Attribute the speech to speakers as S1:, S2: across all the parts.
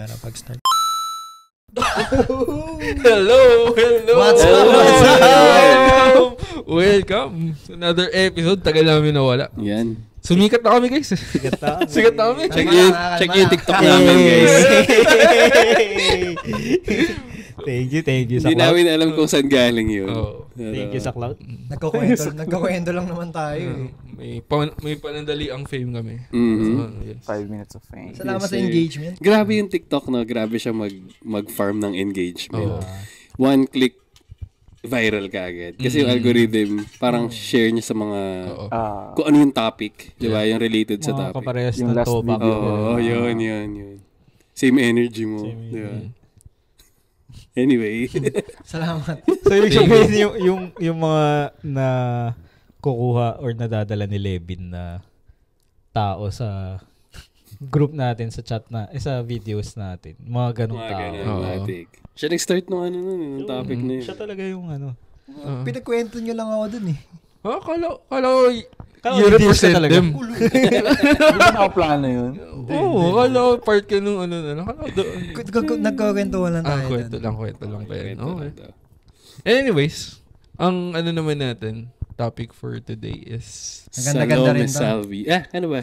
S1: camera pag start.
S2: Hello!
S1: What's up?
S2: Welcome to another episode. Tagal namin nawala.
S3: Yan.
S2: Sumikat na kami, guys.
S1: Sikat na kami.
S2: Check
S3: Check yung TikTok namin, guys.
S4: Thank you sa
S3: Hindi
S4: cloud.
S3: namin alam kung saan galing yun.
S2: Oh.
S4: Thank you sa cloud.
S1: Nagkakwento lang naman tayo.
S2: May panandali ang fame kami.
S3: Mhm.
S2: So, yes.
S5: 5 minutes of fame.
S1: Salamat
S3: Yes,
S1: sa
S3: sir.
S1: engagement.
S3: Grabe yung TikTok, no? Grabe siya mag-farm ng engagement.
S2: Oh.
S3: One click, viral ka agad. Kasi yung algorithm, parang share niya sa mga,
S2: Oo.
S3: kung ano yung topic. Di ba? Yung related sa
S4: Mga
S3: topic.
S4: kaparehas
S5: Yung
S4: ng
S5: last
S4: topak.
S5: video.
S3: Oo, yun. Same energy mo.
S4: Same
S3: Di ba?
S2: energy.
S3: Anyway.
S1: Salamat.
S4: So, ibig sabihin yung mga na kukuha or nadadala ni Levin na tao sa group natin, sa chat na, sa videos natin. Mga ganong
S3: Mga
S4: tao.
S3: ganun,
S2: Oo.
S3: matik. Siya nag-start nung topic na yun.
S4: Siya talaga yung ano.
S1: Pinagkwento nyo lang ako dun eh.
S2: Kala
S4: Kala
S2: you
S4: ko deals ka
S2: represent
S4: talaga.
S2: them.
S5: Hindi ba nakaplano yun?
S2: Oo, kala ko part ka nung kala doon.
S1: Nagkakwentuhan lang tayo.
S2: Kwento
S1: dun.
S2: lang pa yan.
S3: Kwento
S2: Okay.
S3: lang daw.
S2: Anyways, ang naman natin, topic for today is...
S1: Maganda-ganda rin
S3: Salome
S1: to.
S3: Salvi. Ano ba?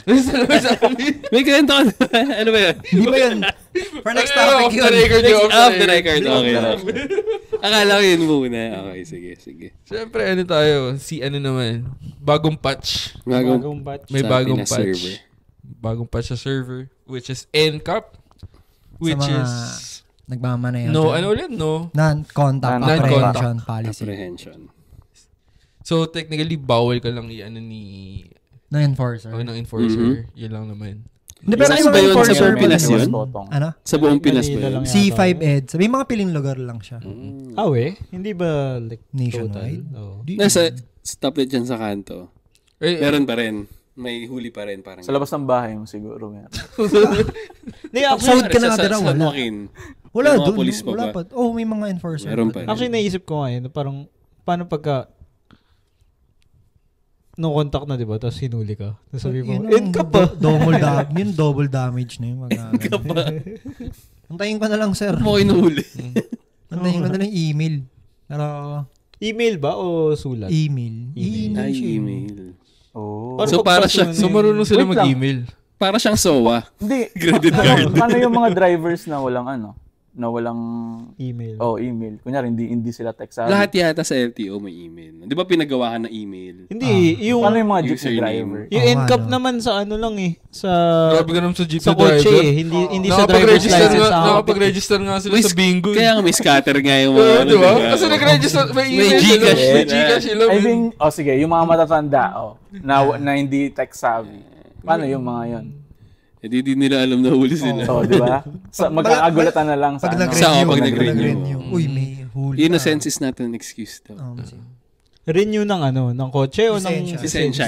S3: May kwento ka na ba? Ano ba yun?
S1: Hindi ba yun? For next topic yun.
S3: Off the record. Okay. Akala ko yun muna. Okay, sige.
S2: Siyempre, tayo? Bagong patch.
S4: Bagong batch.
S2: May
S3: Sa
S2: bagong
S3: Pinas
S2: patch.
S3: server.
S2: Bagong patch sa server, which is NCAP. Which
S1: mga
S2: is...
S1: Nagmamanayan.
S2: No,
S1: dyan.
S2: ulit? No.
S1: Non-contact
S2: Non-contact
S1: apprehension policy.
S3: Apprehension.
S2: So, technically, bawal ka lang ng
S1: Non-enforcer.
S2: enforcer. Yun lang naman.
S1: Hindi, pero
S3: Saan
S1: yung
S3: ba yun? Sa
S1: enforcer
S3: buong Pinas
S1: pa rin.
S3: yun?
S1: Ano?
S3: Sa buong Pinas ba
S4: Manila
S3: yun?
S4: lang
S1: C5 Ed. Sabi mga piling lugar lang siya.
S4: Hindi ba like
S1: Nationwide?
S4: total? Oo.
S3: Nasa stoplight dyan sa kanto.
S2: Eh,
S3: Meron pa rin. May huli pa rin. Parang
S5: Sa labas ng bahay mo siguro. Meron.
S4: Hindi,
S1: South ka na
S3: sa
S1: natira, wala.
S3: Joaquin.
S1: Wala
S3: May mga
S1: doon.
S3: police pa
S1: Wala
S3: ba?
S1: pa. Oh, may mga enforcer.
S3: Meron
S1: pa.
S3: pa.
S4: Actually, naisip ko nga yun. Parang, paano pagka no contact na, di ba? Tapos hinuli ka. Tapos sabi mo, end ka pa.
S1: Double damage na yun. End ka pa. Antayin ko na lang, sir.
S3: Mo inuhuli.
S1: Antayin ko na lang email. Pero,
S4: Email ba o sulat?
S1: email.
S3: Ay,
S1: siya.
S3: email.
S5: Oh.
S4: Parang
S3: So, para siya-
S2: so, marunong sila
S5: Wait lang.
S2: mag-email.
S3: Para siyang SOA.
S5: Hindi.
S3: Credit card.
S5: Paano yung mga drivers na walang
S4: Email.
S5: email. Kunyari, hindi sila tech savvy.
S3: Lahat yata sa LTO may email. Di ba pinagawahan na email?
S4: Hindi, yung
S5: Paano yung mga jeepney
S3: Username.
S5: driver?
S4: yung
S1: Oo,
S4: NCAP
S1: ano.
S4: naman sa ano lang eh. Sa
S2: Grabe ka naman sa jeep
S4: sa kotse eh. Hindi sa driver's license.
S2: Nakapag-register nga sila sa bingo.
S3: Kaya nga may scatter nga yung mga
S2: Oo, di ba?
S3: diba?
S2: Kasi nag-register, may
S3: May
S2: email sila.
S3: Gcash
S2: May
S3: din,
S2: Gcash sila.
S5: I think, sige, yung mga matatanda, na hindi tech savvy. Paano yung mga yon?
S3: Hindi din nila alam na huli sila.
S5: So, di ba? Magkakagulatan na lang sa
S1: Pag
S5: ano.
S3: Pag
S1: nag-renew.
S3: nag-renew.
S1: Uy, may huli.
S3: Innocence is not an excuse to.
S4: Renew ng ng kotse o ng
S3: Lisensya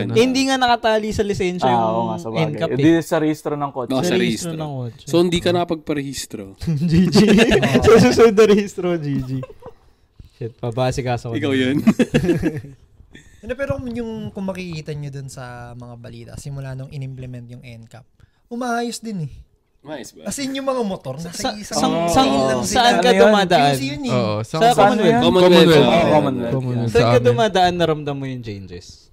S3: yun.
S4: Eh, hindi nga nakatali sa lisensya
S5: Oo nga, sa
S4: yung
S5: bagay.
S4: NCAP
S5: Hindi
S4: eh.
S5: sa registro ng kotse.
S3: Oo,
S4: Sa
S3: sa
S4: rehistro
S3: rehistro.
S4: ng kotse.
S3: So, hindi ka nakapagparehistro.
S4: GG. Sa susunod na rehistro, GG. Shit, pabasi ka sa
S3: Ikaw yun.
S1: Pero kung makikita nyo dun sa mga balita, simula nung in-implement yung NCAP, umaayos din eh.
S3: Mais ba?
S1: As in yung mga motor, nasa isang
S4: Saan ka
S5: Ano yun?
S4: dumadaan?
S1: QC yun eh.
S2: Oo,
S4: Sa
S5: Saan
S4: Commonwealth.
S5: yan?
S3: Commonwealth.
S5: Commonwealth.
S4: Saan ka dumadaan, naramdam mo yung changes?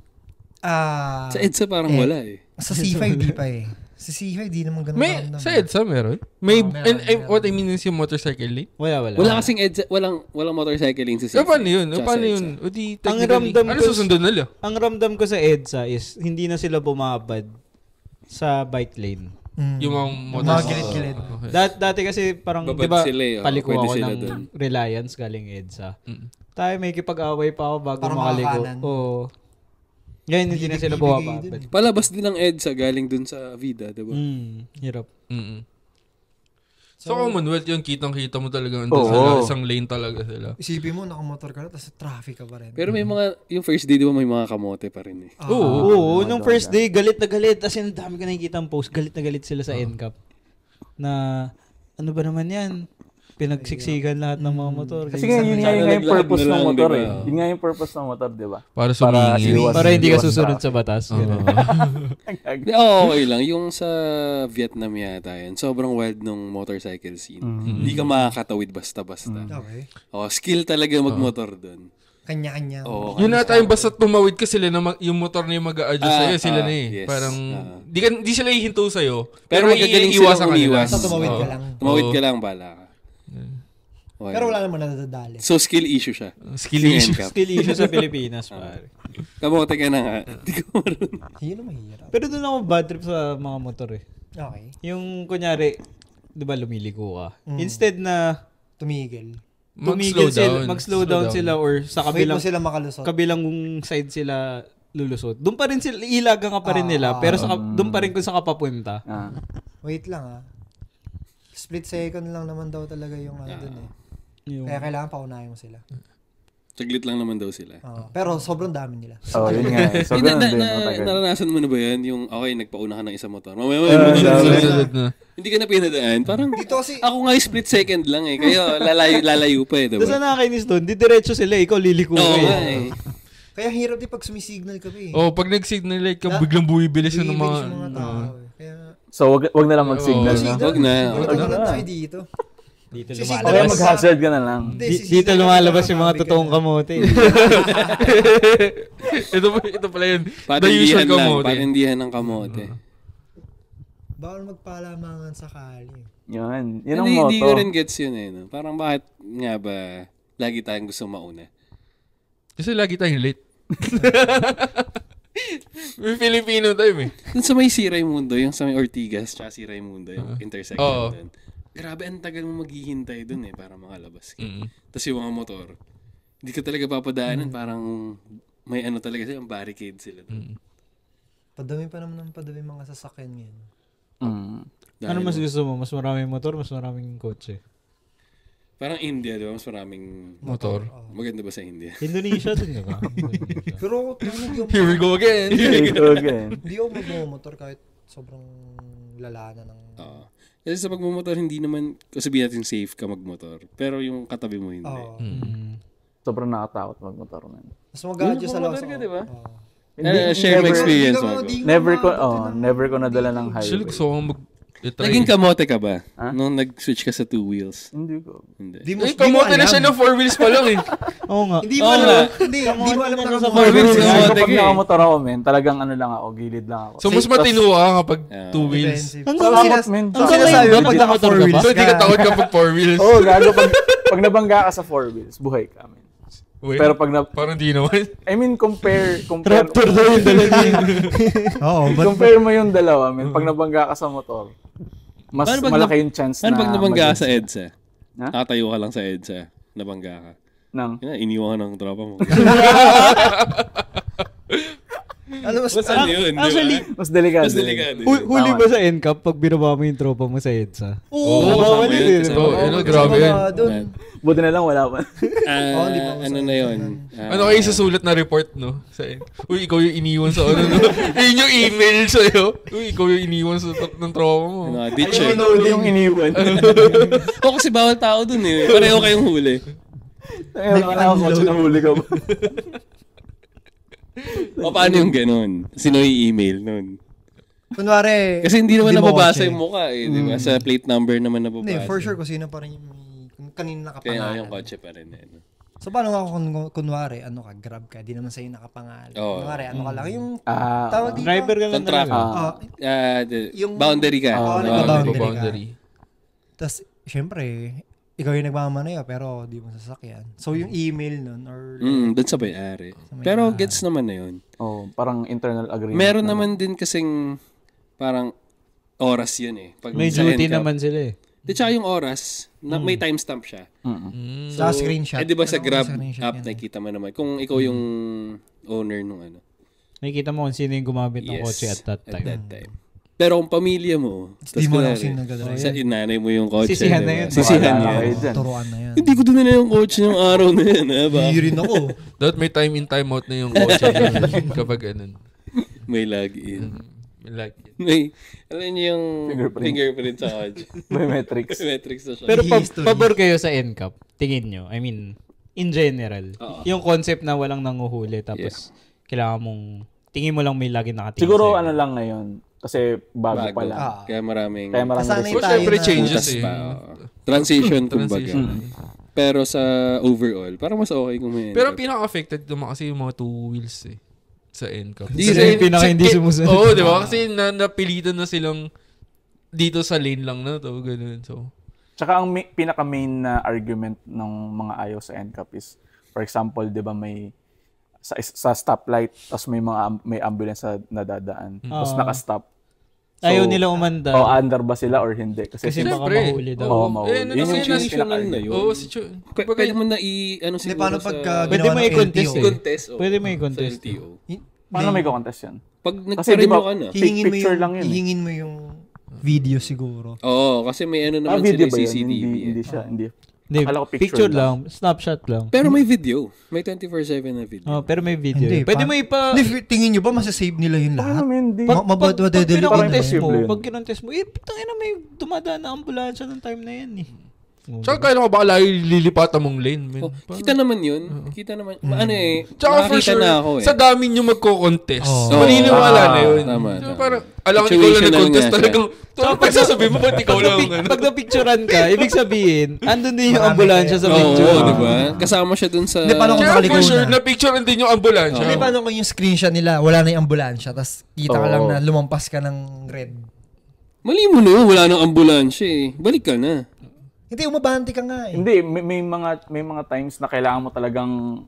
S3: Sa EDSA parang wala eh.
S1: Sa C5 di pa eh. Sa C5 di naman ganun.
S2: May, sa EDSA meron. May,
S1: meron.
S2: what I mean is yung motorcycle lane.
S4: Wala.
S3: Wala kasing EDSA, walang motorcycling sa
S2: So,
S3: CFA.
S2: paano yun?
S3: Tsaka
S2: Paano
S3: sa
S2: yun?
S3: EDSA.
S2: O di,
S4: Ang
S2: technically,
S4: ramdam
S2: ano
S4: ko-
S2: susunod nila?
S4: Ang ramdam ko sa EDSA is hindi na sila bumabad sa bike lane.
S2: Yung mga
S1: mga
S2: motorcycle.
S1: gilid-gilid.
S2: Okay.
S4: Dati kasi parang,
S3: Babad
S4: di ba,
S3: sila eh,
S4: paliko
S3: pwede
S4: ako
S3: sila
S4: ng
S3: dun.
S4: Reliance galing EDSA.
S2: Mm.
S4: Tayo may kipag-away pa ako bago
S1: Para
S4: makaligo.
S1: makakanan.
S4: Oo. Ngayon hindi na sila bumababad.
S3: Palabas din ng EDSA galing dun sa Vida, diba?
S4: Hirap.
S2: Mm-mm. So, Commonwealth yun, kitang-kita mo talaga
S5: Oo.
S2: sa isang lane talaga sila.
S1: Isipin mo, nakamotor ka na, tapos traffic ka pa rin.
S3: Pero may mga, yung first day, di ba may mga kamote pa rin eh.
S4: Oo, nung first day, galit na galit. As in, dami ko nakikita ang post. Galit na galit sila sa NCAP. Na, ano ba naman yan? pinagsiksikan lahat ng mga motor.
S5: Kasi nga, yun nga yung
S3: Naglag
S5: purpose
S3: na
S5: ng
S3: lang,
S5: motor
S3: diba?
S5: eh. Yun nga yung purpose ng motor, di ba?
S2: Para sumingin.
S4: Para hindi ka
S5: iwas
S4: susunod sa
S5: traffic.
S4: batas.
S2: Oo.
S3: Hindi, okay lang. Yung sa Vietnam yata yan, sobrang wild nung motorcycle scene. Hindi ka makakatawid basta-basta.
S1: Okay.
S3: Skill talaga magmotor doon.
S1: Kanya-kanya.
S3: Oo.
S2: Yun na tayo, basta tumawid ka sila na yung motor na yung mag-a-adjust sa'yo, sila na
S3: yes.
S2: Parang, di sila hihinto sa'yo.
S3: Pero magagaling
S2: iiwasan
S3: silang umiwas.
S1: Basta tumawid ka lang.
S3: Tumawid ka lang, bala ka. Okay.
S1: Pero wala naman nadadali.
S3: So, skill issue siya.
S2: Skill
S3: Si
S2: issue.
S3: NCAP.
S4: Skill issue sa Pilipinas, pare.
S3: Kamote ka na nga. Hindi ko marunong.
S1: Yun ang mahirap.
S4: Pero doon ako bad trip sa mga motor eh.
S1: Okay.
S4: Yung kunyari, di ba lumiliko ka? Instead na
S1: Tumigil.
S4: tumigil sila, mag-slow down sila or sa
S1: Wait
S4: kabilang
S1: mo sila makalusot.
S4: kabilang side sila lulusot. Doon pa rin sila, ilagang ka pa rin nila, pero doon pa rin kung saan ka papunta.
S1: Wait lang Split second lang naman daw talaga yung ano dun eh. Kaya kailangan paunahin mo sila.
S3: Saglit lang naman daw sila.
S1: Pero sobrang dami nila.
S5: Yun nga eh. So, ganun din. Matagal.
S3: Naranasan mo na ba yan? Yung, okay, nagpauna ka ng isang motor. Mamaya
S2: Sunod na.
S3: hindi ka na pinadaan. Parang,
S1: Dito kasi,
S3: ako nga split second lang eh. Kaya lalayo pa eh.
S4: Tapos
S3: Diba?
S4: ang nakakainis doon, di diretso sila, ikaw liliko
S3: Oo
S4: ka
S3: nga
S4: eh.
S3: eh.
S1: kaya hirap din pag sumisignal ka pa eh.
S2: Pag nag-signal light ka, biglang buwibilis na ng mga...
S1: Buwibilis yung mga tao eh. Kaya,
S5: So, wag na lang mag-signal na.
S3: Wag na.
S1: Wag na tayo dito.
S4: Dito
S1: Si
S4: lumalabas.
S5: Okay, mag-hazard ka na lang.
S4: Dito lumalabas yung mga totoong kamote.
S2: ito pala yun. The
S3: Patindihan
S2: usual
S3: lang.
S2: kamote.
S3: Patindihan ng kamote.
S1: Bawal magpalamangan sakali.
S5: Yun. Yun ang
S3: Hindi ko
S5: motto.
S3: rin gets yun eh. No? Parang bakit nga ba lagi tayong gusto mauna?
S2: Kasi lagi tayong late. May Filipino time eh.
S3: Dun sa may si Raimundo, yung sa may Ortigas, tsaka si Raimundo, yung intersection
S2: Oo.
S3: dun. Grabe, ang tagal mo maghihintay dun eh, para makalabas ka.
S2: Mm.
S3: Tapos yung mga motor, hindi ka talaga papadaanan, parang may ano talaga sila, barricade sila.
S1: Padami pa naman ng padami mga sasakyan ngayon.
S4: Ano mas gusto mo? Mas maraming motor, mas maraming kotse?
S3: Parang India, di ba? Mas maraming
S2: Motor.
S3: Maganda ba sa India?
S4: Indonesia din ba?
S1: Pero hindi ako,
S2: Here we go again.
S5: Okay.
S1: hindi ako magmamotor kahit sobrang lala na ng...
S3: Kasi sa pagmumotor, hindi naman, sabihin natin safe ka magmotor. Pero yung katabi mo, hindi.
S5: Sobrang nakatakot mag-motor man.
S1: Mas mag-adjust sa lakas.
S3: Magmomotor ka, di ba?
S5: Hindi,
S3: Share my
S5: never-
S3: experience mo.
S5: Never ko nadala ng
S2: Actually,
S5: highway.
S2: gusto kong
S3: Naging kamote ka ba?
S5: Ha?
S3: Nung nag-switch ka sa 2 wheels?
S5: Hindi ko.
S3: Hindi.
S2: kamote na siya ng 4 wheels pa lang eh.
S4: Oo nga.
S1: Hindi mo alam. Hindi mo alam na
S4: sa
S1: sa
S3: four wheels na
S5: Kasi
S3: kamote
S5: kapag
S3: ka eh.
S5: nakamotor ako, men, talagang ano lang ako, gilid lang ako.
S2: So, mas matino ka kapag 2 wheels.
S4: Ang
S5: Salamat,
S4: sinas-
S5: men.
S4: ang
S1: sinasabi
S4: sinasabi
S1: mo
S4: mo
S1: pag naka 4 wheels
S2: So, hindi ka takot kapag 4 wheels.
S5: Oo, gago. Pag nabangga ka sa 4 wheels, buhay ka, men.
S2: Wait,
S5: Pero pag
S2: parang di naman.
S5: I mean, compare
S4: Raptor daw yung dala niya.
S1: Oo, but
S5: compare mo yung dalawa, men. Pag nabangga ka sa motor, mas
S3: Paano pag
S5: malaki yung chance na...
S3: Ano pag nabangga ka sa
S5: mag-
S3: EDSA?
S5: Ha?
S3: Nakatayo ka lang sa EDSA. Nabangga ka.
S5: Nang?
S3: Yun na, iniwan ka ng tropa mo.
S1: alam mo,
S3: Ano yun? di ba?
S4: Actually,
S5: Mas delikado.
S3: Mas delikado.
S4: huli ba sa NCAP pag binaba mo yung tropa mo sa EDSA?
S2: Oo,
S5: bawal
S3: sabi
S5: yun,
S3: yun,
S5: eh.
S3: sabi
S2: Oo,
S3: yun.
S2: ano, grabe yun.
S1: doon.
S5: Buti na lang, wala pa.
S1: di ba
S3: Ano na yun?
S2: Ano kayo susulat na report, no? Uy, ikaw yung iniwan sa ano, no? Yun yung email sa'yo. Uy, ikaw yung iniwan sa ng tropa mo.
S3: Ano, ditch eh.
S5: Yung iniwan.
S3: Oo, kasi bawal tao dun eh. Pareho kayong huli.
S5: Nakakakotse na huli ka ba?
S3: O paano yung ganun? Sino yung email nun?
S1: Kunwari,
S3: Kasi hindi naman
S1: mo
S3: nababasa
S1: kotse.
S3: yung mukha eh. Di ba? Sa plate number naman nababasa.
S1: Hindi, for sure kung sino pa rin yung kung kanina
S3: Kaya
S1: nakapangalan.
S3: yung kotse pa rin eh. no?
S1: So paano nga kung kunwari, ano ka, grab ka, di naman sa'yo nakapangalan.
S3: Oo.
S1: Kunwari, ano ka lang, yung
S5: Ah,
S1: tawag dito.
S4: Driver ka lang
S3: Contract.
S4: talaga.
S1: Yung-
S3: Boundary ka.
S1: Oo,
S3: Boundary.
S1: boundary. Tapos, syempre, ikaw yung nagmamanayo pero di mo sasakyan. So yung email nun or
S3: Doon sa may-ari. Pero gets naman na yun.
S5: oh, parang internal agreement.
S3: Meron naman din kasing parang oras yun eh. Pag
S4: May
S3: sa
S4: duty
S3: NCAP.
S4: naman sila eh.
S3: Di tsaka yung oras, na may timestamp siya.
S1: sa screenshot.
S3: Eh di ba sa
S1: Ano,
S3: Grab
S1: screenshot
S3: app,
S1: yan.
S3: nakikita mo naman. Kung ikaw yung owner nung ano.
S4: Nakikita mo kung sino yung gumamit ng kotse at that time.
S3: Pero kung pamilya mo,
S1: Di mo lang
S3: kunwari,
S1: sino nagdadrive.
S3: sa nanay mo yung kotse.
S4: Sisihan
S3: diba?
S4: na yun.
S3: Sisihan
S5: Wala
S3: niya.
S5: kayo dyan.
S1: Turuan na yan.
S3: Hindi ko dinala yung kotse yung araw na yan. Ha, ba?
S1: Hindi rin ako.
S2: Dapat may time in, time out na yung kotse kapag ganun.
S3: May log in.
S2: Like it.
S3: Alam niyo yung fingerprint sa kanya.
S5: Biometrics.
S3: Biometrics na siya.
S4: Pero
S1: History.
S4: pabor kayo sa NCAP, tingin nyo? I mean, in general. Yung concept na walang nanguhuli tapos kailangan mong, tingin mo lang may lagi nakatingin
S5: Siguro
S4: sa'yo.
S5: ano lang ngayon. Kasi bago pa lang.
S3: Kaya maraming
S1: Kasanay
S2: So,
S1: tayo
S2: syempre
S1: na-
S2: changes
S3: butas
S2: eh.
S3: pa. Transition, kumbaga.
S2: Transition.
S3: Pero sa overall, parang mas okay kung may
S2: Pero ang pinaka-affected naman kasi yung mga two wheels eh. Sa NCAP.
S4: Sila yung pinaka hindi sumusunod.
S2: Oo, di ba? Kasi napilitan na silang dito sa lane lang na to. Ganun. So,
S5: Tsaka ang pinaka-main na argument ng mga ayaw sa NCAP is, for example, di ba may sa stoplight, tapos may ambulance na nadadaan. Tapos naka-stop. So,
S4: Ayaw nila umanda.
S5: O under ba sila or hindi? Kasi
S4: Kasi baka
S2: Siyempre.
S4: mahuli daw.
S5: Oo, mahuli.
S2: Eh,
S5: Yun yung
S3: situational na yun.
S2: Oo,
S3: Pwede mo na ano
S1: Hindi,
S3: siguro
S1: paano
S3: sa...
S1: pagka
S4: Pwede
S1: ginawa
S4: mo
S1: ng
S4: i-contest
S1: LTO?
S4: eh.
S3: Contest.
S4: Pwede mo i-contest.
S3: LTO.
S5: Paano may contest yan?
S3: Pag
S5: Kasi di
S3: nagparino
S5: ba,
S3: ka na.
S1: Hihingin mo
S5: picture
S1: yung,
S5: lang yun eh.
S1: hihingin mo yung video siguro.
S3: Oo, kasi may ano naman
S5: video
S3: sila
S5: ba yun?
S3: CCTV.
S5: Hindi siya. Hindi.
S4: Hindi,
S5: Akala ko
S4: picture lang. Snapshot lang.
S3: Pero may video. May 24/7 na video.
S4: Oh, pero may video.
S1: Hindi,
S4: Pwede mo ipa...
S1: Hindi, tingin nyo ba masasave nila yun
S5: Paano
S1: lahat?
S5: naman hindi?
S1: Mabadelete
S4: pag kinontes
S5: na
S4: mo,
S5: yun.
S4: pag kinontes mo, tangina may dumadaan na ambulansya ng time na yan eh.
S2: Tsaka kailan ko baka layo lilipatan mong lane, man.
S3: Kita naman yun. Kita naman. Ano eh.
S2: Tsaka for
S3: nakakita
S2: sure,
S3: na ako eh.
S2: sa dami nyo magko-contest.
S1: Oo.
S2: Maniniwala na yun.
S3: Tama,
S2: So,
S3: tama.
S2: parang, alam ko ikaw lang
S3: Situational
S2: nag-contest
S3: nga siya.
S2: talagang. So, pag sasabihin mo, ba't ikaw lang?
S4: Pag napicturean ka, ibig sabihin, andun din yung
S1: Marami
S4: ambulansya sa
S1: kayo.
S4: picture.
S3: Oo, di ba? Kasama siya dun sa...
S1: Hindi, paano kung
S2: Kaya for
S1: nakalikod
S2: sure,
S1: na?
S2: na-picture din yung ambulansya.
S1: Hindi, paano kung yung screenshot nila, wala na yung ambulansya, tapos kita ka
S5: Oo.
S1: lang na lumampas ka ng red.
S3: Mali mo na yun. Wala nang ambulansya eh. Balik ka na.
S1: Hindi, umabante ka nga eh.
S5: Hindi, may mga times na kailangan mo talagang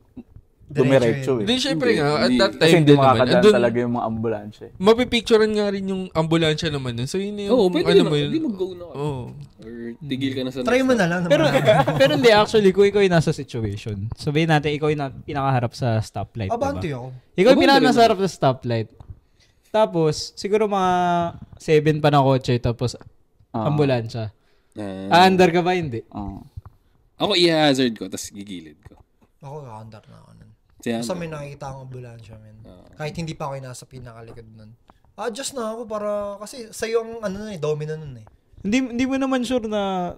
S5: dumiretso eh.
S2: Hindi, syempre nga, at
S3: Hindi.
S2: that
S5: Kasi
S2: time
S5: hindi
S2: din naman.
S5: makakadaan
S2: Andun,
S5: talaga yung mga ambulansya eh.
S2: mapipicturean nga rin yung ambulansya naman nun. So, yun yung,
S3: Oo, pwede
S2: ano
S3: na.
S2: mo yun.
S3: Hindi mag-go na.
S2: Oo.
S3: Or tigil ka na sa
S1: Try
S3: next
S1: mo
S3: stop.
S1: na lang.
S4: Pero pero hindi, actually, kung ikaw yung nasa situation, sabihin natin, ikaw yung pinakaharap sa stoplight.
S1: Abante
S4: diba?
S1: ako.
S4: Ikaw yung
S3: Abante rin
S4: nasa harap sa stoplight. Tapos, siguro mga 7 pa na kotse, tapos ambulansya. Under ka ba? Hindi.
S3: Ako i-hazard ko, tapos gigilid ko.
S1: Ako, kakandar na ako nun.
S3: Siya,
S1: Basta may nakikita akong ambulansya, men. Kahit hindi pa ako yung nasa pinakalikod nun. Adjust na ako para, kasi sa'yo ang ano nun eh, domino nun eh.
S4: Hindi mo naman sure na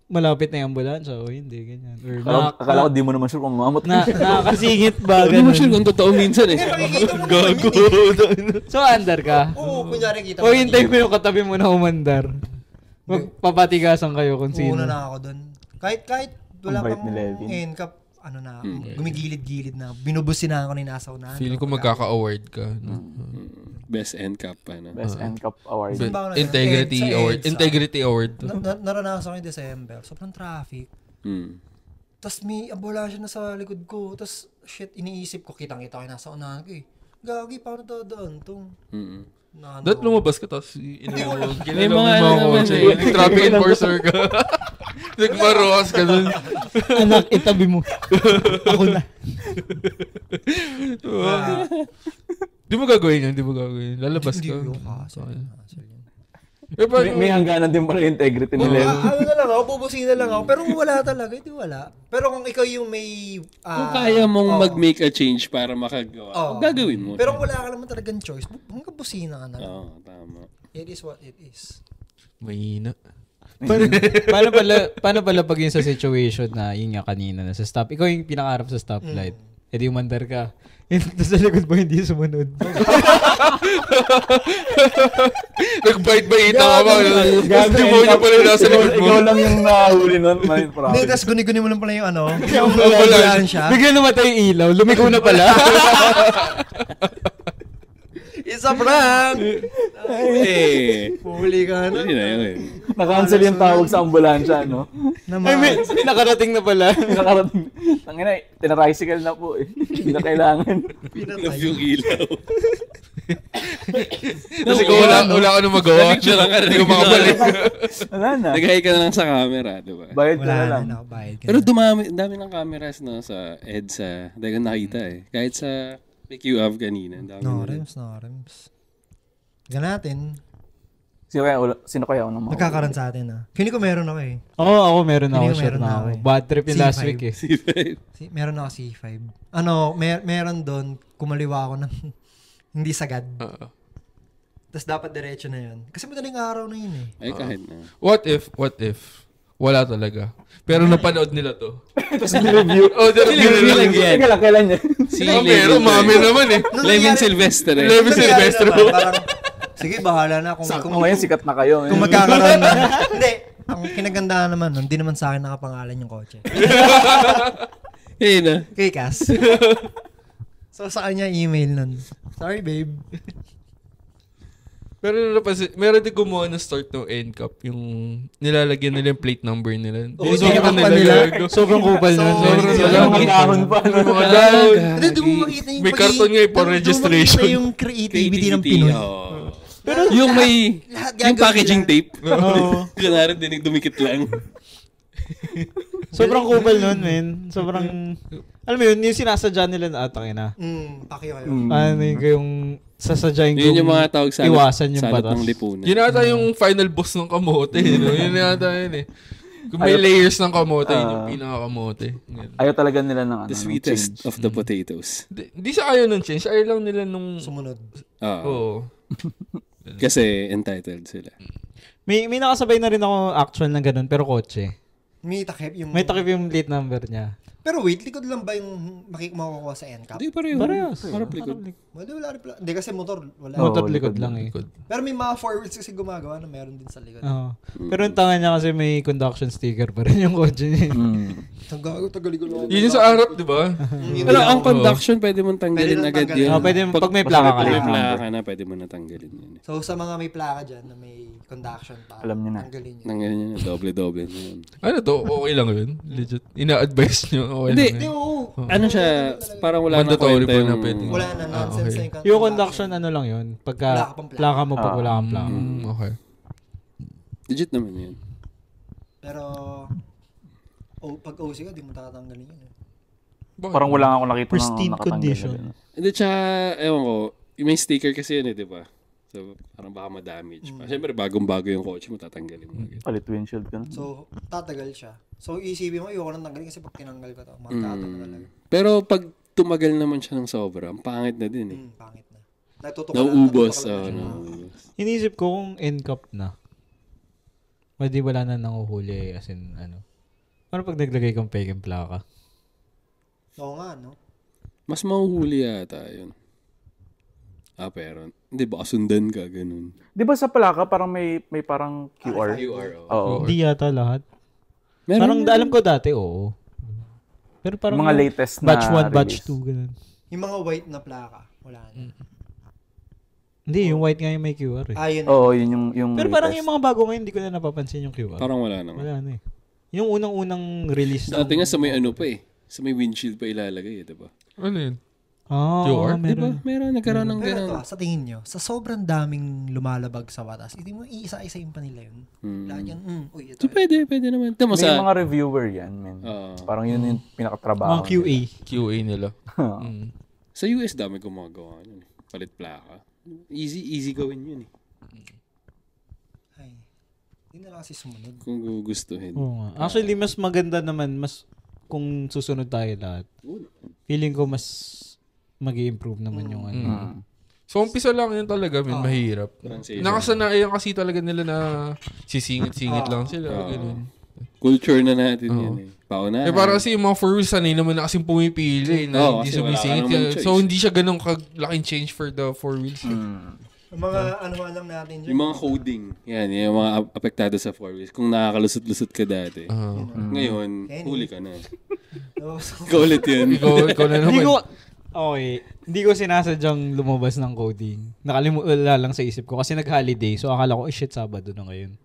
S4: malapit na yung ambulansya o hindi, ganyan. Or
S5: Akala ko di mo naman sure kung mamot.
S4: nakakasingit ba,
S3: Hindi mo
S4: ganun.
S3: sure kung totoo minsan eh.
S1: Makikita mo naman yun eh.
S4: So, under ka?
S1: Oo, kunyari kita
S4: O hintay mo yung katabi mo na umandar. Magpapatigasan kayo kung sino.
S1: Una na ako dun. Kahit wala
S5: Ang bait
S1: pang
S5: ni Levin.
S1: NCAP, ano na, gumigilid-gilid na. Binubusin na ako ni nasa unahan.
S2: Feeling ko magkaka-award ka. No?
S3: Best NCAP pa na.
S5: Best NCAP award.
S1: Saan ba ako na-
S2: Integrity
S1: Sa
S2: Award.
S1: EDSA.
S2: Integrity Award.
S1: Naranasan ko yung December. Sobrang traffic. Tapos may ambulansya na sa likod ko. Tapos, shit, iniisip ko, kitang-kita ko yung nasa unahan ko eh. Gagi, paano dadaan to?
S2: Dapat lumabas ka, tapos inawag.
S3: May
S2: Kinala mo
S3: mga
S2: yung
S3: ano
S2: mga
S3: naman
S2: kotse.
S3: eh.
S2: Nag-traffic enforcer ka. Nagmaroas ka dun.
S4: Anak, itabi mo. Ako na.
S2: Di mo gagawin yun, di mo gagawin. Lalabas
S1: Hindi
S2: ka.
S1: ko hassle yun.
S2: Eh, paano-
S5: May hangganan din pala yung integrity ni Levin.
S1: Ano na lang ako, bubusina lang ako. Pero wala talaga, hindi wala. Pero kung ikaw yung may...
S3: Kung kaya mong mag-make a change para makagawa, gagawin mo.
S1: Pero kung wala ka naman talagang choice, hanggang busina ka na lang.
S3: Oo, tama.
S1: It is what it is.
S2: Mahina.
S4: Paano pala pag yun sa situation na yun nga kanina na sa stop, ikaw yung pinakaharap sa stoplight, edi umandar ka. Tapos sa likod mo hindi sumunod.
S2: Nagbait-baita ka ba? Hindi mo niya pala yung nasa likod mo.
S5: Ikaw lang yung nahuli nun. Maraming
S1: Hindi,
S5: promise.
S1: tapos guni-guni mo lang pala yung ano,
S2: Yung
S1: yung ambulansya.
S4: Bigla namatay yung ilaw, lumiko na pala.
S1: It's a prank!
S3: Eh,
S1: Huli ka na.
S3: yun na yun.
S5: Na-cancel yung tawag sa ambulansya, no?
S1: Naman.
S4: Nakarating na pala.
S5: Nakarating. Tangina, tinaricycle na po eh. Hindi na kailangan.
S3: Love yung ilaw.
S2: Kasi kung wala ka nang magawa, hindi ko makabalik.
S5: Wala na.
S3: Nag-high ka na lang sa camera, di ba?
S5: Bayad ka
S1: Wala
S5: na
S1: na,
S5: lang.
S1: nakabayad ka
S3: Pero
S1: na.
S3: dami ng cameras no, sa EDSA. Dahil ko nakita eh. Kahit sa PQAV kanina. Dami
S1: No,
S3: na rin.
S1: Rems. Tignan natin.
S5: Sino kaya unang mga?
S1: Magkakaroon sa atin ah. Feeling ko meron ako eh.
S4: Oo, ako meron
S1: Feeling
S4: ako.
S1: ko
S4: Sure
S1: meron
S4: na
S1: na
S4: ako.
S1: ako eh.
S4: Bad trip yung last
S1: C5.
S4: week eh.
S1: Meron ako C5. Ano, meron doon, kumaliwa ako ng hindi sagad. Tapos dapat diretso na yun. Kasi madaling araw na yun eh.
S3: Ay, kahit na.
S2: What if, wala talaga. Pero napanood nila to.
S5: Tapos review.
S2: Oh, review
S3: lang yan.
S5: Sige lang, kailan yan?
S3: Si
S2: Pero mami naman eh.
S3: Levin Silvestre.
S2: Levin Silvestre.
S1: Parang, sige, bahala na kung
S5: Ngayon, sikat na kayo.
S1: kung magkakaroon na. Hindi. Ang kinagandahan naman nun, hindi naman sa akin nakapangalan yung kotse.
S3: Hey na.
S1: Kay Cass. So sa kanya email nun. Sorry, babe.
S2: Pero meron din gumawa ng start ng NCAP, yung nilalagyan nila yung plate number nila.
S1: Oo,
S2: Nakita
S1: pa nila.
S4: Sobrang kupal nun.
S2: Sobrang
S5: Mga dahon pa.
S2: Mga dahon.
S1: Hindi, di mo makita yung
S2: May karton nga for registration.
S1: Di mo makita yung creativity ng Pinoy.
S3: Oo. Pero yung may,
S1: Lahat
S3: yung
S1: gagawin
S3: packaging
S1: nila.
S3: tape. Kunwari din, dumikit lang.
S4: Sobrang kupal nun, men. Sobrang, alam mo yun, yung sinasadya nila na atake na.
S1: Pakyo kayo.
S4: Ano yung sasadyain
S3: Yun yung mga tawag sa
S4: iwasan yung
S3: salat
S4: batas.
S3: ng lipunan.
S2: Yun ata yung final boss ng kamote. No? Yun ata yun eh. Kung may layers ng kamote, yun yung pinaka-kamote. Ganun.
S5: Ayaw talaga nila ng
S3: The
S5: ng
S3: sweetest
S5: change.
S3: of the potatoes.
S2: Di sa ayaw ng change. Ayaw lang nila nung...
S1: Sumunod.
S2: Oo.
S3: Kasi entitled sila.
S4: May nakasabay na rin ako actual ng ganun, pero kotse.
S1: May takip yung...
S4: May takip yung plate number niya.
S1: Pero wait, likod lang ba yung makukuha sa NCAP?
S3: Hindi, pareho.
S4: Parehas.
S3: Harap likod.
S1: Wala rin pala. Hindi kasi motor, wala.
S4: Motor
S5: Oo,
S4: likod
S5: likod
S4: lang eh.
S1: Pero may mga forwards kasi gumagawa na meron din sa likod.
S4: Oo. Pero yung tanga niya kasi may conduction sticker pa rin yung kotse niya.
S1: Tagaligo lang.
S2: Yun yung sa harap, di ba?
S3: Pero ang conduction, pwede mong tanggalin
S1: Pwede
S3: agad
S1: nang
S3: yun.
S1: tanggalin.
S4: Pwede, pag may plaka ka
S3: Pag may
S4: na.
S3: plaka ka na, pwede mo na tanggalin yun.
S1: So sa mga may plaka dyan na may conduction pa,
S5: Alam niyo na.
S1: tanggalin nyo.
S3: Tanggalin yun, doble-doble na yun.
S2: Ano to? Okay lang yun? Legit. Ina-advise nyo? Okay
S3: Hindi.
S2: lang
S1: Hindi,
S2: yun?
S1: oo.
S3: Ano siya, parang wala na
S2: Mandatory
S3: kwenta
S2: pa
S3: yung...
S2: na pwede.
S1: Wala na, nonsense
S2: okay.
S1: na yung
S4: Yung conduction ano lang yun.
S1: Wala
S4: Pagka
S1: ka pang plaka.
S4: plaka mo pag wala kang plaka.
S2: Okay.
S3: Legit naman yun.
S1: Pero, pag OC ka, di mo tatanggalin yun.
S2: Bakit?
S5: Parang wala nga ako nakita
S4: Pristine
S5: nakatanggal
S4: condition.
S5: na din.
S3: Hindi, tsaka, ewan ko, may sticker kasi yun eh, di ba? So, parang baka ma-damage pa. Siyempre, bagong-bago yung kotse mo, tatanggalin mo.
S5: Palit windshield ka na.
S1: So, tatagal siya. So, isipin mo, ayoko nang tanggalin kasi pag tinanggal ko to, magkataon na talaga.
S3: Pero pag tumagal naman siya ng sobra, ang pangit na din eh.
S1: Pangit na. Natutukan
S3: Nauubos.
S1: natutukan na siya.
S3: Nauubos.
S4: Inisip ko kung NCAP na. Pwede wala na nanguhuli as in ano. Ano pag naglagay kang fake and plaka?
S1: Oo nga, no?
S3: Mas mahuhuli yata yun. Pero, hindi ba kasundan ka, ganun.
S5: Di ba sa plaka parang may parang QR? Oo.
S4: Hindi yata lahat.
S3: Meron
S4: Parang
S3: na.
S4: alam ko dati, oo. Pero parang
S5: Mga latest na
S4: batch 1, batch
S5: release.
S4: 2, ganun.
S1: Yung mga white na plaka, wala na.
S4: Hindi, yung white nga yung may QR eh.
S1: Yun.
S5: Oo, yun yung
S4: Pero parang
S5: latest.
S4: yung mga bago ngayon, hindi ko na napapansin yung QR.
S3: Parang wala naman.
S4: Wala na eh. Yung unang-unang release.
S3: Dati nga sa may ano pa eh. Sa may windshield pa ilalagay eh, diba?
S2: Ano yun?
S4: QR?
S3: Diba?
S4: Meron.
S3: Meron, nagkaroon ng
S1: Pero
S3: ganun.
S1: ito, sa tingin nyo, sa sobrang daming lumalabag sa batas, hindi mo iisa-isayin pa nila yun. Lahat yan, uy, ito.
S3: So, pwede naman. Tama
S5: May
S3: sa...
S5: mga reviewer yan, man. Parang yun yung pinakatrabaho.
S4: Mga QA.
S2: QA nila.
S3: Sa US, dami gumagawa yun eh. Palit plaka. Easy gawin yun eh.
S1: Ay, hindi na lang kasi sumunod.
S3: Kung gugustuhin.
S4: Oo nga. Actually, mas maganda naman, mas kung susunod tayo lahat. Feeling ko mas mag-i-improve naman yung ano.
S2: So, umpisa lang yun talaga, mahirap.
S3: Transition.
S2: Nakasanayan kasi talaga nila na sisingit-singit lang sila. Ganun.
S3: Culture na natin yan eh. Pauna.
S2: Parang kasi yung mga four wheels, sanay naman na kasing pumipili na hindi
S3: kasi wala ka
S2: sumisingit.
S3: namang choice.
S2: So, hindi siya ganun kalaking change for the four wheels.
S1: Ang mga ano lang natin dyan.
S3: Yung mga coding. Yan, yung mga apektado sa four wheels. Kung nakakalusot-lusot ka dati. Ngayon, huli ka na. Ikaw ulit yun.
S2: Ikaw na
S4: Hindi
S2: naman.
S4: ko, okay, hindi ko sinasadyang lumabas ng coding. Nakalimutan lang sa isip ko kasi nag-holiday. So akala ko, shit, Sabado na ngayon.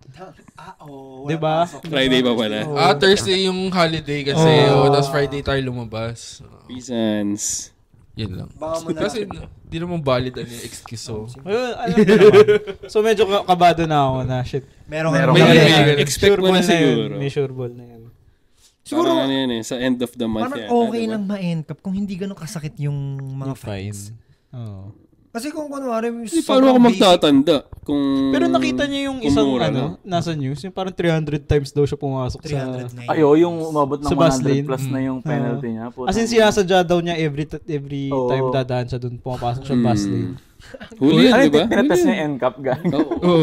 S4: Diba?
S3: Friday pa pala.
S2: Thursday yung holiday kasi. Tapos Friday tayo lumabas.
S3: Reasons.
S2: Yan lang.
S1: Baka mo na.
S2: Kasi di naman valid ang yung excuse. So,
S4: Alam ko naman. So medyo kabado na ako na shit.
S1: Meron
S3: Expect mo na siguro.
S4: May sure ball na yan.
S3: Siguro, parang ano yan eh, sa end of the month
S1: parang
S3: yata,
S1: okay
S3: diba?
S1: lang ma-NCAP kung hindi ganun kasakit yung mga
S4: Yung fine.
S1: fines.
S4: Oo.
S1: Kasi kung kunwari,
S3: Hindi, paano ako magtatanda? Kung
S4: Pero nakita niyo yung isang
S3: mura
S4: nasa news, yung parang 300 times daw siya pumasok sa...
S1: 309.
S5: Ay, yung umabot ng
S4: Sa bus
S5: 100
S4: lane.
S5: plus na yung penalty niya.
S4: As in, sinasadya daw niya every time dadaan siya dun, pumapasok siya bus lane.
S3: Huli yan,
S5: Ano
S3: di ba?
S5: yung tinatest niya yung NCAP, gang?
S2: Oo.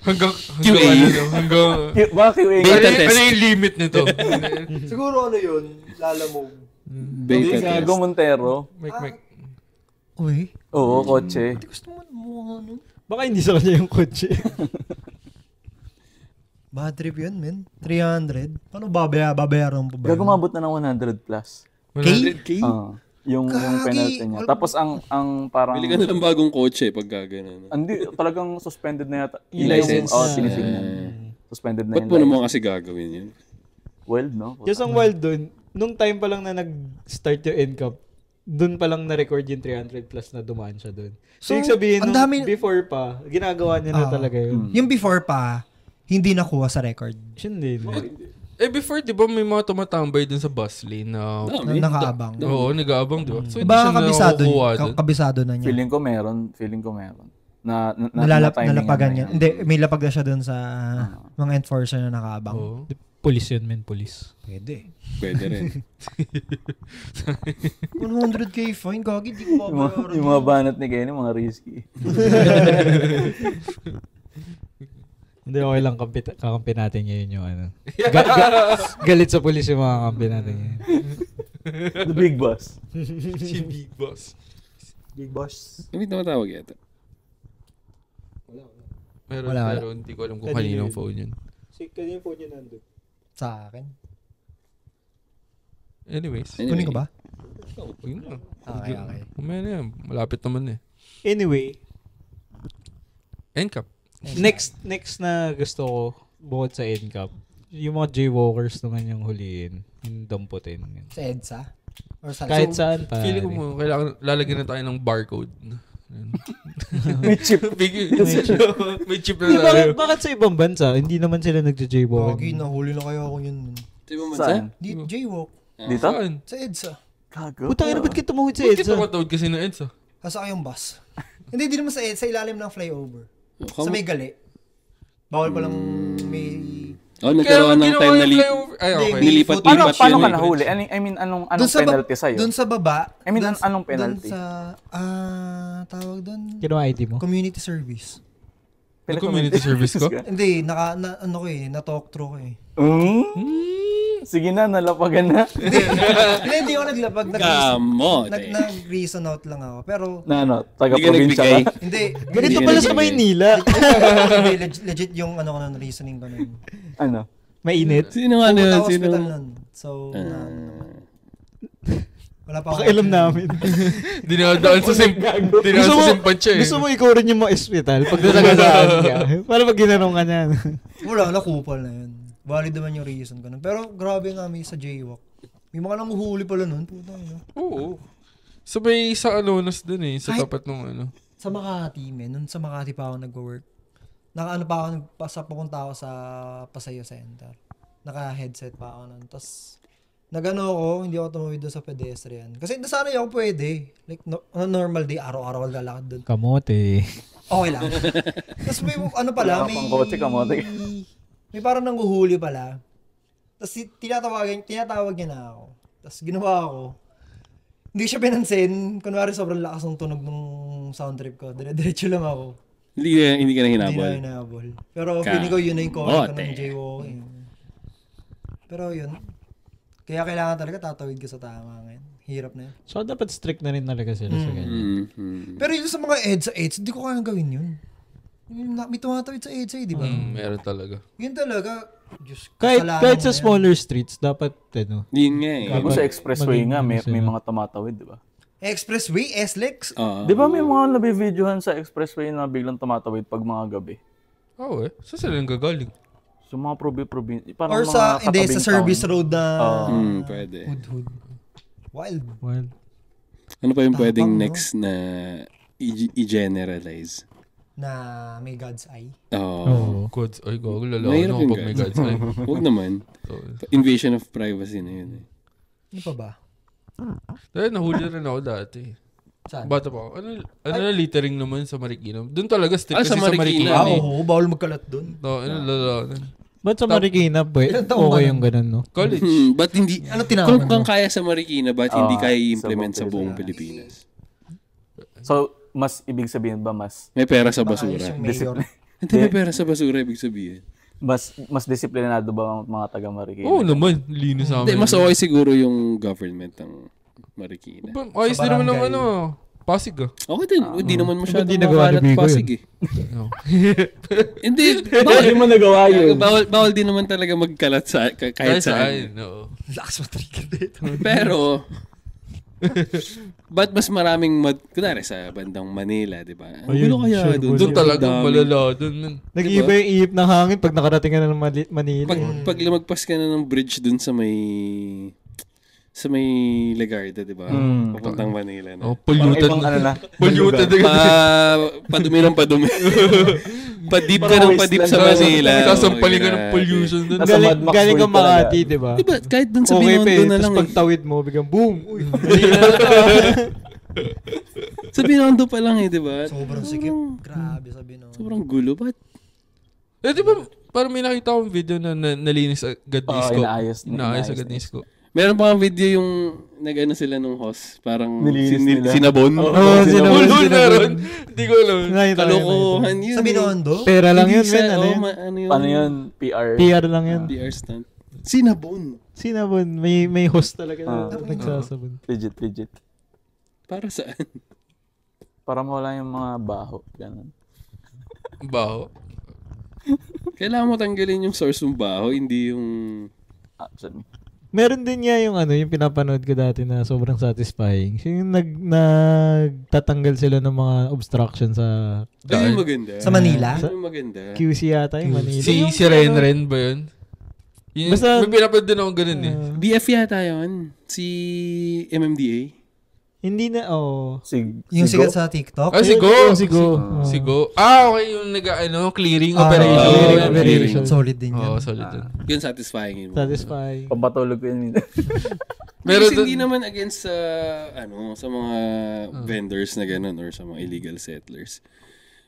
S2: Hanggang
S3: QA.
S2: hanggang
S5: Baka QA
S3: Beta
S2: ano,
S3: test.
S2: ano yung limit nito?
S1: Siguro ano yun, lalamove.
S3: Beta
S5: Hindi,
S3: test.
S5: Gago Montero.
S2: Mike.
S1: Uy,
S5: Oo, kotse.
S1: gusto mo ano?
S4: Baka hindi sa kanya yung kotse.
S1: Bad trip yun, men. 300. Paano babayaran mo pa ba?
S5: Gago mabot na ng 100 plus.
S3: 100K?
S5: Yung
S1: Gagi.
S5: penalty niya. Tapos ang parang...
S3: Bili ka na ng bagong kotse pag gagana.
S5: Hindi, talagang suspended na yata.
S3: Yung license?
S5: Sinisig na. Suspended na
S3: Ba't
S5: yung
S3: mo naman
S5: license.
S3: kasi gagawin yun?
S5: Well, no?
S4: Just ang wild dun, nung time pa lang na nag-start yung NCAP, dun pa lang na-record yung 300 plus na dumaan siya dun. So, ibig sabihin,
S1: ang
S4: nung
S1: dami-
S4: before pa, ginagawa niya na talaga yun.
S1: Yung before pa, hindi nakuha sa record.
S4: Hindi.
S2: Before, di ba may mga tumatambay dun sa bus lane na...
S3: Dami.
S1: Nakaabang.
S2: Oo, nag-aabang, di ba? So, hindi
S1: Baka
S2: siya
S1: kabisado,
S2: nakukuha dun.
S1: kabisado na niya.
S5: Feeling ko meron.
S1: Nalapagan niya. Hindi, may lapag na siya dun sa mga enforcer na nakaabang.
S2: Oo.
S4: Police yun, men. Police.
S1: Pwede.
S3: Pwede rin.
S1: 100k fine, gagi, di ko babayaran.
S5: Yung mga banat ni Kenny, mga risky.
S4: Hindi, okay lang kakampi natin ngayon yung ano. Galit sa police yung mga kakampi natin ngayon.
S5: The big boss.
S2: Si Big Boss.
S1: Big boss.
S3: Hindi tumatawag yata.
S2: Wala. Pero hindi ko alam kung kaninong phone yun.
S4: Kanina yung phone niya nandun.
S1: Sa akin.
S2: Anyways.
S1: Kunin ko ba?
S2: Yun na.
S1: Okay.
S2: Umaya na yan. Malapit naman eh.
S4: Anyway,
S2: NCAP.
S4: next na gusto ko, bukod sa NCAP, yung mga jaywalkers naman yung huliin, yung damputin.
S1: Sa EDSA? Or sa
S4: Kahit saan pa.
S2: Feeling ko mo, kailangan lalagyan na tayo ng barcode.
S5: May chip.
S2: May chip na tayo.
S4: Bakit sa ibang bansa, hindi naman sila nagja-jaywalk?
S1: Gagi, nahuli na kaya ako yun.
S3: Di ba
S5: Saan?
S1: Di, jaywalk.
S5: Dito?
S2: Saan?
S1: Sa EDSA.
S5: Gago.
S4: Putang ina, ba't kita tumawid sa
S2: Bakit
S4: EDSA?
S2: tumatawid kasi na EDSA?
S1: Kasakay yung bus. Hindi, di naman sa EDSA, ilalim ng flyover. Sa may gali. Bawal pa lang may...
S3: nagkaroon ng time na
S2: Ay, okay.
S3: nilipat
S5: Paano
S3: yun.
S5: ka nahuli? I mean, anong penalty sa'yo?
S1: Doon sa baba.
S5: I mean,
S1: dun
S5: anong penalty?
S1: Doon sa, tawag doon,
S4: Kinuha ID mo?
S1: community service.
S2: Nag-community service ko?
S1: Hindi, na-talk through ko eh.
S5: Sige na, nalapagan na.
S1: Hindi ako naglapag.
S3: Kamo.
S1: Nag-reason out lang ako. Pero,
S5: Taga-probinsya
S3: Hindi ka
S5: ka.
S1: hindi.
S4: Ganito
S3: Hindi
S4: pala
S3: ka
S4: sa
S3: nagbigay.
S4: Maynila.
S1: Hindi, legit yung ano ko nun, reasoning ko nun.
S5: Ano?
S4: Mainit.
S3: Sino nga na
S1: Pumunta
S3: yun?
S1: ako
S3: Sino?
S1: hospital nun. So, wala pa ako.
S4: Pakialam namin.
S2: Dinadaan sa simpansya eh.
S4: Gusto mo ikaw rin yung mga ospital pag nalagasaan ka. Para pag ginanong ka niyan.
S1: Wala, nakupal na yun. Valid naman yung reason ko nun. Pero grabe nga may sa jaywalk. May mga nanguhuli pala nun. Puta yun.
S2: Oo. Sabay sa Alonas dun eh. Sa
S1: Kahit-
S2: tapat nung ano.
S1: Sa Makati, men. Nun sa Makati pa ako nag-work. Naka-ano pa ako, papunta ako sa Paseo Center. Naka-headset pa ako nun. Tapos, nag-ano ako, hindi ako tumawid doon sa pedestrian. Kasi nasanay ako pwede. Like, normal day, araw-araw lalakad doon.
S4: Kamote.
S1: Okay lang. Tapos may, ano pala,
S5: Wala
S1: may...
S5: pang kotse, kamote.
S1: May parang nanghuhuli pala. Tapos tinatawag niya na ako. Tapos ginawa ako. Hindi siya pinansin. Kunwari sobrang lakas ng tunog ng sound trip ko. Dire-diretso lang ako.
S3: Hindi ka na
S1: Hindi
S3: hinabol.
S1: na hinabol. Pero feeling ko yun na yung comment ko ng
S3: Kamote.
S1: jaywalking. Pero yun. Kaya kailangan talaga tatawid ka sa tama ngayon. Hirap na yun.
S4: So, dapat strict na rin talaga sila sa ganyan.
S1: Pero yun sa mga EDSA, hindi ko kayang gawin yun. May tumatawid sa EDSA, di ba?
S2: Meron talaga.
S1: Yun talaga. Diyos,
S4: Kahit
S1: kasalanan
S4: sa
S1: mo na yan.
S4: smaller streets, dapat, ano,
S3: Yun nga eh.
S5: Gago sa expressway
S4: maging
S5: nga, may
S4: sila.
S5: mga tumatawid, di ba?
S1: Expressway, SLEX.
S5: Di ba may mga nabibidyohan sa expressway na biglang tumatawid pag mga gabi?
S2: Oo eh. Saan sila yung gagaling?
S5: So mga probinsya, parang
S1: Or
S5: mga
S1: sa, hindi, sa
S5: katabing
S1: service
S5: town.
S1: road na
S3: Pwede.
S1: hood. Wild.
S4: well,
S3: Ano pa yung
S1: Tapang,
S3: pwedeng
S1: no?
S3: next na i-generalize?
S1: Na may God's eye.
S3: Oo.
S2: Gods. Ay, gago. Lalaki
S3: Mahirap
S2: na
S3: yung
S2: kapag may
S3: guys.
S2: gods. Ay.
S3: Huwag naman.
S2: So,
S3: Invasion of privacy na yun eh.
S1: Ano pa ba?
S2: dahil nahuli rin ako dati.
S1: Saan?
S2: Bata pa ako. Ano na littering naman sa Marikina? Doon talaga strict
S3: Ah,
S2: kasi
S3: sa
S2: sa Marikina.
S3: Marikina.
S2: eh.
S1: Oo, bawal magkalat dun.
S2: No, ano lala.
S4: ba't sa Marikina,
S1: Ilan taong
S4: okay
S1: ka
S4: yung ganun, no?
S2: College.
S3: Ba't hindi,
S1: Ano tinaman
S3: kung
S1: mo?
S3: kaya sa Marikina, ba't hindi kaya
S5: sa
S3: i-implement sa
S5: buong
S3: buong Pilipinas?
S5: So, mas ibig sabihin ba
S3: May pera sa
S1: Maayos
S3: basura.
S1: yung mayor.
S3: Hindi, may pera sa basura, ibig sabihin.
S5: mas disiplinado ba ang mga taga Marikina?
S2: Oo naman, linis sa
S3: Hindi,
S2: amin.
S3: mas okay siguro yung government ng Marikina.
S2: Ayos
S1: Sa
S2: din naman ng
S1: barangay.
S2: Pasig ah.
S3: Okay din, hindi naman masyadong
S4: Hindi nagawa ni
S3: makalat
S4: Bigo
S3: Pasig eh.
S2: No.
S3: Hindi,
S5: Hindi mo nagawa yun.
S3: bawal din naman talaga magkalat sa kahit saan.
S2: Oo.
S1: Lakas mo trigger dito.
S3: Pero, ba't mas maraming kunwari sa bandang Manila, di ba? Ang
S4: Ayun,
S3: gulo kaya
S4: sure,
S3: doon.
S2: Doon talaga
S3: Dami.
S2: malala. Doon man.
S4: Nag-iiba yung ihip ng hangin pag nakarating ka na ng Manila.
S3: Pag lumagpas ka na ng bridge dun sa may Legarda, di ba? Papuntang Manila na.
S2: Oh, polluted.
S5: Ibang ano na.
S2: Polluted.
S3: Padumi ng padumi. Padip ka ng padip sa Manila.
S2: Sasampalin ka ng pollution doon.
S5: Nasa Mad Max
S4: Galing ka
S5: World talaga.
S4: Makati, di ba?
S3: Di ba? Kahit dun sa
S4: Okay pa
S3: Binondo na
S4: tapos
S3: lang.
S4: pag tawid mo, biglang boom! Uy,
S3: Sa Binondo pa lang di ba?
S1: Sobrang sikip. Grabe sabi no.
S3: Sobrang gulo. Ba't?
S2: Di ba, parang may nakita akong video na nalinis agad ni Isko. Inaayos agad ni Isko.
S3: Meron pa nga video yung nag-ano sila nung host. Parang
S5: Nilinis nila.
S3: sinabon.
S4: Oo, sinabon.
S2: Meron. Hindi ko alam.
S3: Kalokohan yun.
S1: Sa Binondo?
S4: Pera lang
S3: Hindi
S4: yun,
S3: siya,
S4: men. Ano yun?
S3: ano yun?
S5: Paano yun? PR?
S4: PR lang yun.
S3: PR stunt. Sinabon.
S4: Sinabon. May host talaga na nagsasabon.
S5: Legit.
S3: Para saan?
S5: Para mawala yung mga baho. Ganun.
S2: Baho.
S3: Kailangan mo tanggalin yung source ng baho, hindi yung...
S5: Actually.
S4: Meron din nga yung yung pinapanood ko dati na sobrang satisfying. Yung nagtatanggal sila ng mga obstruction sa
S3: Ayun yung maganda.
S1: Sa Manila?
S3: Ayun yung maganda.
S4: QC yata yung Manila.
S2: Si Ren ba yun?
S4: Basta-
S2: may pinapanood din ako ganun eh.
S3: BF yata yun. Si MMDA.
S4: Hindi na,
S1: Yung sigat sa TikTok?
S2: Ah, si Go.
S4: Si Go.
S2: Okay, yung clearing operation.
S4: clearing operation.
S1: Solid din
S2: Oo,
S1: yan.
S2: solid din.
S3: Yun satisfying yun.
S4: Satisfying.
S5: Pampatulog ko yun.
S3: Pero
S2: Pero
S3: hindi naman against sa sa mga vendors na ganun or sa mga illegal settlers.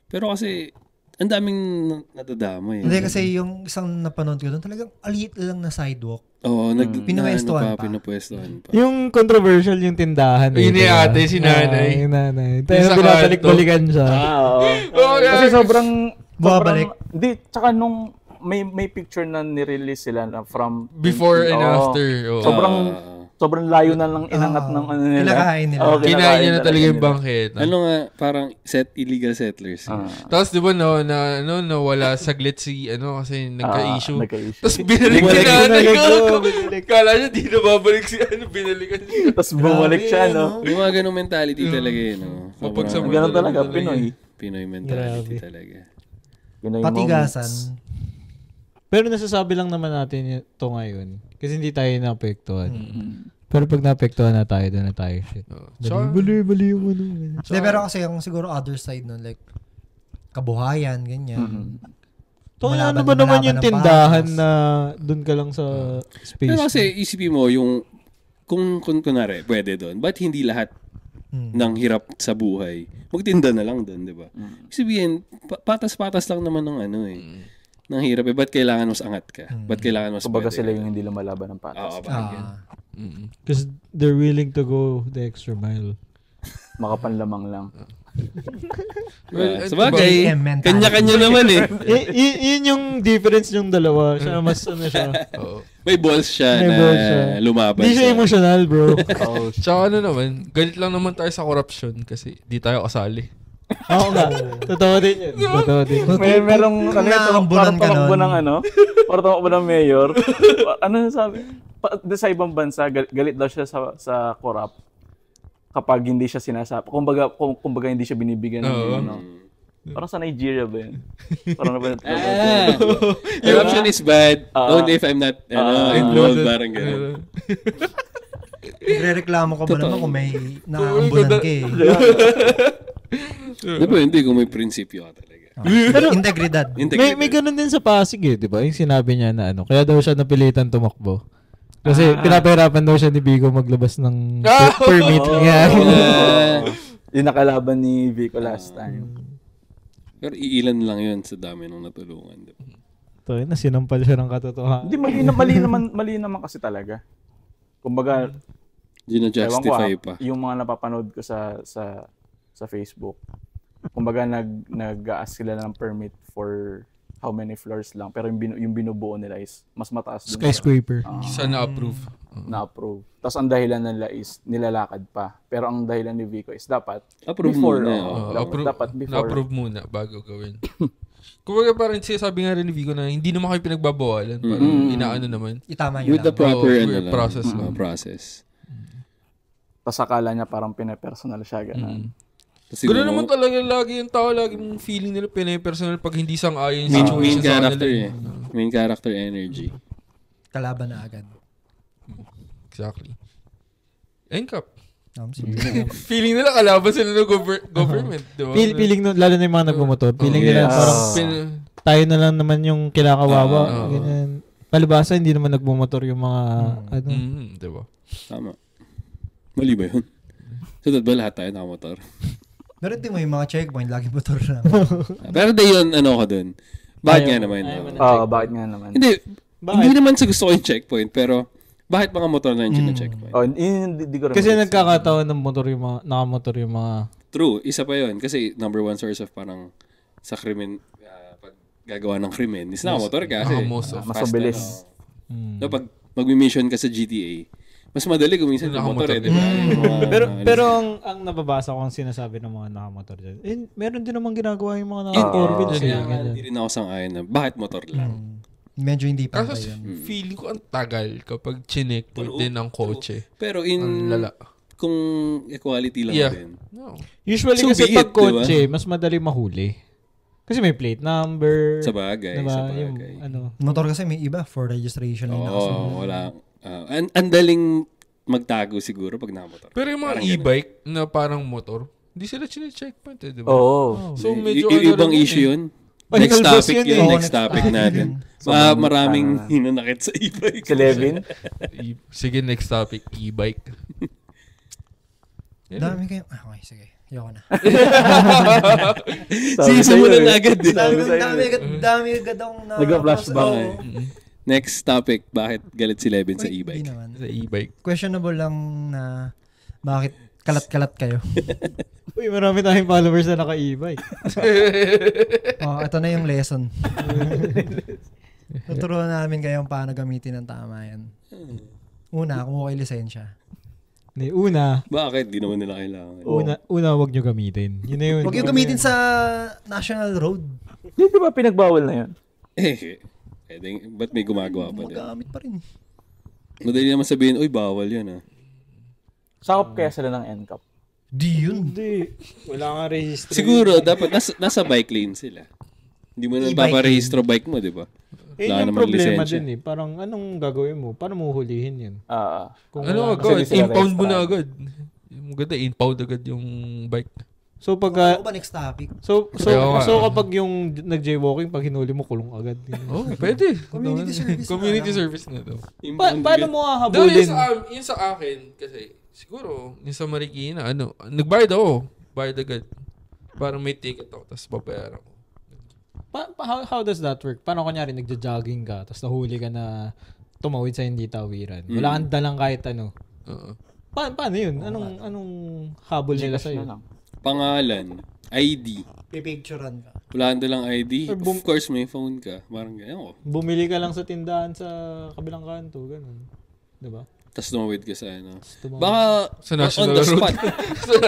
S3: Pero kasi ang daming nadadamay.
S1: Hindi kasi yung isang napanood ko doon, talagang aliit lang na sidewalk.
S3: Oo,
S1: Pinapwestuhan pa.
S3: Pinapwestuhan pa.
S4: Yung controversial yung tindahan.
S2: Yun yung
S4: diba?
S2: ate, si nanay.
S4: Yung nanay.
S2: Yung
S4: Tayo
S2: sa
S4: binabalik-balikan siya.
S5: Oo. Kasi sobrang...
S1: Bumabalik.
S5: Hindi, tsaka nung may picture na nirelease sila na from...
S2: Before and
S5: Oo.
S2: after. Oo.
S5: Sobrang layo na lang inangat ng ano nila.
S1: Kinakain nila.
S5: Oo,
S2: Kinain niya na talaga yung
S5: nila.
S2: bangket.
S3: Ano nga, parang illegal settlers.
S2: Tapos di ba nawala saglit si kasi nagka-issue.
S5: Nagka-issue.
S2: Tapos binalik si nanay ko. Kala niya di na babalik si binalikan siya.
S5: Tapos bumalik siya, no?
S3: Yung mga ganong mentality talaga yun. No?
S2: Mapagsama
S5: Ganun talaga, Pinoy.
S3: Pinoy mentality
S4: Grabe.
S3: talaga.
S5: Pinoy
S1: Patigasan.
S4: Pero nasasabi lang naman natin ito ngayon. Kasi hindi tayo naapektuhan. Pero pag naapektuhan na tayo, doon na tayo. Shit. Bali yung ano.
S1: Hindi, pero kasi yung siguro other side nun, like, kabuhayan, ganyan.
S4: Ano ba naman yung tindahan na doon ka lang sa space?
S3: Pero kasi isipin mo yung kung kunwari, pwede doon. Ba't hindi lahat ng hirap sa buhay magtinda na lang doon, di ba? Sabihin, patas-patas lang naman ng ng hirap. Ba't kailangan mas angat ka? Ba't kailangan mas
S5: Kumbaga
S3: pwede
S5: sila
S3: ka?
S5: yung hindi lumalaban ng patas.
S3: Oo, parang yan.
S4: Because they're willing to go the extra mile.
S5: Makapanlamang lang.
S3: Sa bagay,
S1: BM mentality.
S3: kanya-kanya naman eh.
S4: Yun yung difference yung dalawa. Siya mas siya.
S3: May balls siya
S4: May
S3: na
S4: balls siya.
S3: lumaban
S4: Hindi siya emotional, bro.
S2: Tsaka galit lang naman tayo sa corruption kasi di tayo kasali.
S4: Oo nga. Totoo din yun. Totoo din.
S5: Merong
S1: naambunan ka nun.
S5: Para tumakbo ng mayor. Ano sabi? Sa ibang bansa, galit daw siya sa corrupt kapag hindi siya sinasapa. Kumbaga hindi siya binibigyan ng Parang sa Nigeria ba yun? Parang
S3: Corruption is bad only if I'm not involved. Parang gano'n.
S1: Nagre-reklamo ka ba naman kung may naaambunan ka eh?
S3: Hindi kung may prinsipyo ka talaga.
S1: Pero integridad.
S4: May ganun din sa Pasig di ba? Yung sinabi niya na kaya daw siya napilitan tumakbo. Kasi pinapahirapan daw siya ni Bigo maglabas ng permit niya.
S5: Yung nakalaban ni Vico last time.
S3: Pero iilan lang yun sa dami nung natulungan.
S4: Ito, sinampal siya ng katotohanan.
S5: Hindi, mali naman kasi talaga. Kumbaga,
S3: Gina-justify
S5: ewan ko,
S3: pa.
S5: yung mga napapanood ko sa sa Facebook. Kumbaga nag-ask sila ng permit for how many floors lang, pero yung binubuo nila is mas mataas dun
S4: Skyscraper.
S2: Isa na-approve.
S5: na-approve. Tapos ang dahilan nila is nilalakad pa. Pero ang dahilan ni Vico is dapat
S3: Approve
S5: before,
S3: muna.
S5: dapat before.
S2: Na-approve muna bago gawin. Kumbaga parang sinasabi nga rin ni Vico na hindi naman kayo pinagbabawalan. Parang inaano naman.
S1: Itama nyo
S3: With the
S1: lang.
S3: proper
S2: process
S3: lang.
S2: lang.
S3: Process.
S5: Tapos akala niya parang pinapersonal siya, gano'n.
S2: Gano'n naman talaga lagi yung tao, lagi yung feeling nila pinapersonal pag hindi sang-ayon yung
S3: Main
S2: situation sa
S3: character
S2: kanila.
S3: Main character energy.
S1: Kalaban na agad.
S2: Exactly. NCAP.
S1: Sige.
S2: Feeling nila kalaban sila ng government. Diba?
S4: Feeling nun, lalo na yung mga nagmumotor, feeling nila parang tayo na lang naman yung kinakawawa. Ganyan. Palibasa, hindi naman nagmumotor yung mga ano.
S2: Diba?
S3: Tama. Mali ba yun? So, ba lahat tayo nakamotor?
S1: Pero di mo yung mga checkpoint, lagi motor na.
S3: Pero di yun, ano ko dun? Bakit nga naman?
S5: Bakit nga naman?
S3: Hindi naman sa gusto ko yung checkpoint, pero bakit mga motor na yung checkpoint?
S5: Hindi ko rin
S4: Kasi nagkakataon ng motor yung mga, nakamotor yung mga...
S3: True, isa pa yun. Kasi number one source of parang sa krimen, pag gagawa ng krimen, is nakamotor ka. Kasi
S2: Most of
S5: mas mabilis.
S3: So, pag mag-mission ka sa GTA, mas madali kung minsan yung motor diba?
S4: Pero ang nababasa ko ang sinasabi ng mga nakamotor dyan, meron din naman ginagawa yung mga nakamotor.
S3: Hindi rin ako sang-ayon na bakit motor lang.
S1: Medyo hindi pa
S2: Kasi
S1: yun.
S2: feeling ko ang tagal kapag chinek din ng kotse.
S3: Pero
S2: Ang lala.
S3: kung equality lang din.
S2: No.
S4: Usually
S3: So
S4: kasi
S3: be it,
S4: pag kotse, mas madali mahuli. Kasi may plate number.
S3: Sa bagay,
S4: diba?
S3: sa bagay.
S4: Yung, ano.
S1: Motor kasi may iba for registration.
S3: Wala. Ang daling magtago siguro pag nakamotor.
S2: Pero yung mga e-bike na parang motor, hindi sila chine-checkpoint eh, di ba?
S5: Oo.
S2: So medyo
S3: ibang issue yun. Next topic yun. Next topic natin. Maraming hinanakit sa e-bike.
S5: Si Levin?
S2: Sige, next topic, e-bike.
S1: Dami kayo. Okay, sige. Ayoko na.
S3: Sige, simulan na agad.
S1: Dami agad akong na...
S5: Nag-flashback.
S3: Next topic, bakit galit si Levin sa e-bike?
S2: Sa e-bike.
S1: Questionable lang na bakit kalat-kalat kayo.
S4: Uy, marami tayong followers na naka-e-bike.
S1: Ito na yung lesson. Tuturuan namin kayong paano gamitin ng tama yan. Una, kumuha kayo lisensya.
S4: Hindi, una.
S3: Bakit? Di naman nila kailangan.
S4: Una, wag nyo gamitin. Yun na yun.
S1: Huwag yung gamitin sa national road.
S5: Di ba pinagbawal na yun?
S3: Ba't may gumagawa pa din?
S1: Magamit pa rin.
S3: Madali naman sabihin, uy, bawal yan
S5: Sakop kaya sila ng NCAP?
S1: Di yun.
S4: Hindi. Wala nga registry.
S3: Siguro, dapat nasa bike lane sila. Hindi mo na paparehistro bike mo, di ba?
S4: Wala yung problema din eh. Parang anong gagawin mo? Paano mo hulihin yun?
S2: Ano agad? Impound mo na agad. Maganda, impound agad yung bike.
S4: So pag
S1: Ano ba next topic?
S4: So kapag yung nag-jaywalking, pag hinuli mo, kulong agad.
S2: Pwede.
S1: Community service.
S2: Community service na to.
S4: Paano mo
S2: Doon
S4: hahabulin?
S2: yung sa akin, kasi siguro, yung sa Marikina, nagbayad ako. Bayad agad. Parang may ticket ako, tapos babayaran ko.
S4: How does that work? Paano kunyari nagja-jogging ka, tapos nahuli ka na tumawid sa hindi tawiran? Wala kang dalang kahit ano. Paano yun? Anong habol nila sa'yo?
S3: Pangalan, ID.
S1: Pipicturean ka.
S3: Wala kang dalang ID. Of course, may phone ka. Parang ganyan ko.
S4: Bumili ka lang sa tindahan sa kabilang kanto, ganun. Diba?
S3: Tapos tumawid ka sa Baka
S2: sa
S3: on
S2: national
S3: the
S2: road.
S3: spot.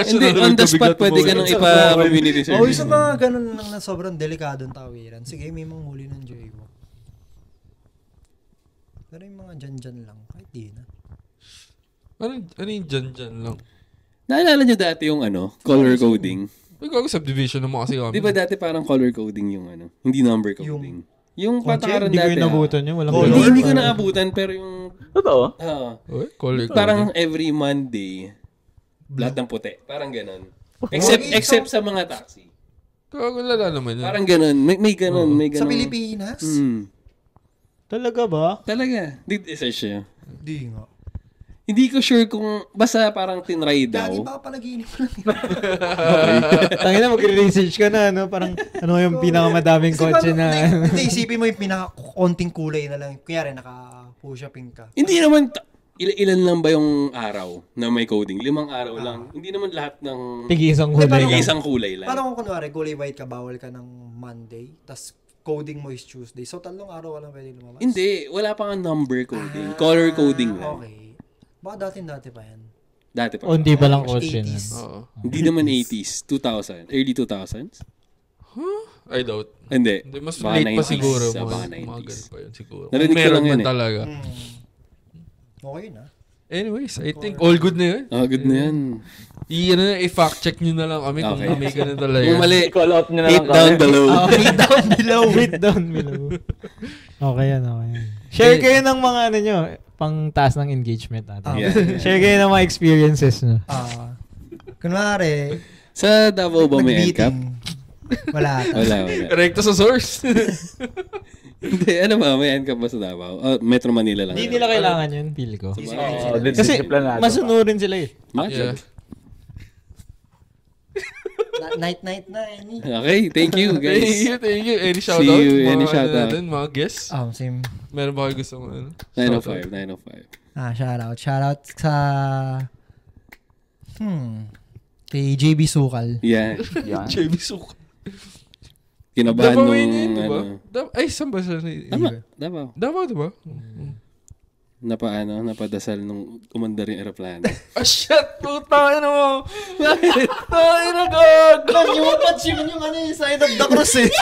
S3: Hindi, on the spot pwede ka nang ipa-community service.
S1: Sa mga ganun lang na sobrang delikadong tawiran. Sige, may manghuli ng jaywalk. Pero yung mga dyan lang, kahit di na.
S2: Ano yung dyan lang?
S3: Naalala nyo dati yung color coding?
S2: May gago subdivision naman kasi kami.
S3: Di ba dati parang color coding yung hindi number coding? Yung patakaran dati.
S4: Hindi ko inabutan yun.
S3: Hindi ko naabutan, pero yung...
S5: Totoo?
S3: Parang every Monday, lahat ng puti. Parang ganon. Except sa mga taxi.
S2: Gago lala naman yan.
S3: Parang ganon. May ganon.
S1: Sa Pilipinas?
S4: Talaga ba?
S3: Talaga. Di-search siya.
S1: Di nga.
S3: Hindi ko sure kung basta parang tinry daw.
S1: Lagi baka panaginip mo lang.
S4: Tangina, mag-research ka na, parang ano yung pinakamadaming kotse na...
S1: Hindi, isipin mo yung pinaka-konting kulay na lang. Kunyari, naka-push-uping ka.
S3: Hindi naman, ilan lang ba yung araw na may coding? 5 araw lang. Hindi naman lahat ng
S4: Tig-isang
S1: Hindi,
S4: kulay.
S1: parang-
S3: isang kulay lang.
S1: Parang kung kunwari, kulay white ka, bawal ka ng Monday, tas coding mo is Tuesday. So, 3 araw walang pwede lumabas.
S3: Hindi, wala pa nga number coding. Color coding lang.
S1: Okay. Baka dati pa yan.
S3: Dati pa.
S4: O hindi pa lang coach yun.
S1: 80s.
S2: Oo.
S3: Hindi naman 80s, 2000, early 2000s.
S2: I doubt.
S3: Hindi.
S2: Hindi, mas
S3: Baka
S2: late pa
S3: 90s,
S2: siguro.
S3: baka
S2: Mga
S3: 90s.
S2: ganun pa yun siguro.
S3: Narinig ko
S2: Kung meron
S3: lang yun
S2: man
S3: eh.
S2: talaga.
S1: Okay na.
S2: Anyways, I think all good na yun.
S3: Good na yan.
S2: I-fact check nyo na lang kami kung
S3: Okay.
S2: may ganun talaga.
S3: Kung mali,
S5: I-call out nyo na
S3: hit
S5: lang
S3: down
S5: kami.
S3: below.
S1: Read down below.
S4: Read down below. Okay yan. Share kayo ng mga ano nyo, pang taas ng engagement natin.
S3: Yeah.
S4: Share kayo ng mga experiences nyo.
S1: Kunwari,
S3: Sa Davao ba may NCAP?
S1: nag-meeting. Wala ata.
S3: Wala.
S2: Recto sa source.
S3: Hindi, ano ba? May NCAP ba sa Davao? Metro Manila lang.
S4: Hindi nila kailangan yun, feel ko. Kasi
S5: Disiplinado.
S4: masunurin sila eh.
S2: Yeah.
S1: Night na, any.
S3: Okay, thank you guys.
S2: Thank you. Any shoutout?
S3: See you. Any
S2: Mga
S3: shoutout?
S2: natin, mga guests?
S1: Same.
S2: Meron ba kayo gusto mo?
S3: 905, 905.
S1: Shoutout sa... Kay JB Sukal.
S3: Yeah.
S5: Yan.
S2: JB Suk.
S3: Kinabahan
S2: Davao
S3: nung
S2: yun yun, diba?
S3: ano.
S2: Ay, saan ba siya?
S3: Tama, Davao.
S2: Davao, diba?
S3: Napadasal nung umandar yung aeroplano.
S2: Ah, shit! Puta, ano mo? Tayo na gag!
S1: Yung patch yung sign of the cross eh.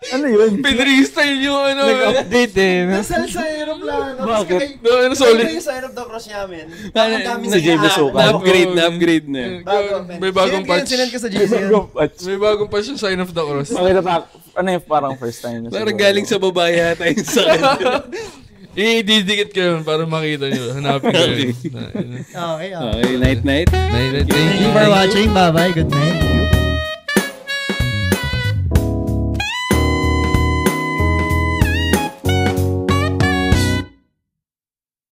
S5: Ano yun?
S2: Pinrestyle yung ano.
S4: Nag-update eh.
S1: Nasal sa aeroplano.
S5: Bakit?
S2: No, ano, solid.
S1: Yung sign of the cross namin.
S3: Ano,
S1: Ang dami
S5: sa JB Sukal.
S3: Na-upgrade na.
S2: May bagong patch.
S1: Sinend ko sa JB.
S2: May bagong patch yung sign of the cross.
S5: Ano yung parang first time na
S3: Parang galing sa babae yata yung sakit.
S2: I-didikit ko yun para makita nyo. Hanapin ko yun.
S1: Okay.
S3: Okay, night.
S2: Thank
S1: Thank you for watching. Bye-bye. Good night.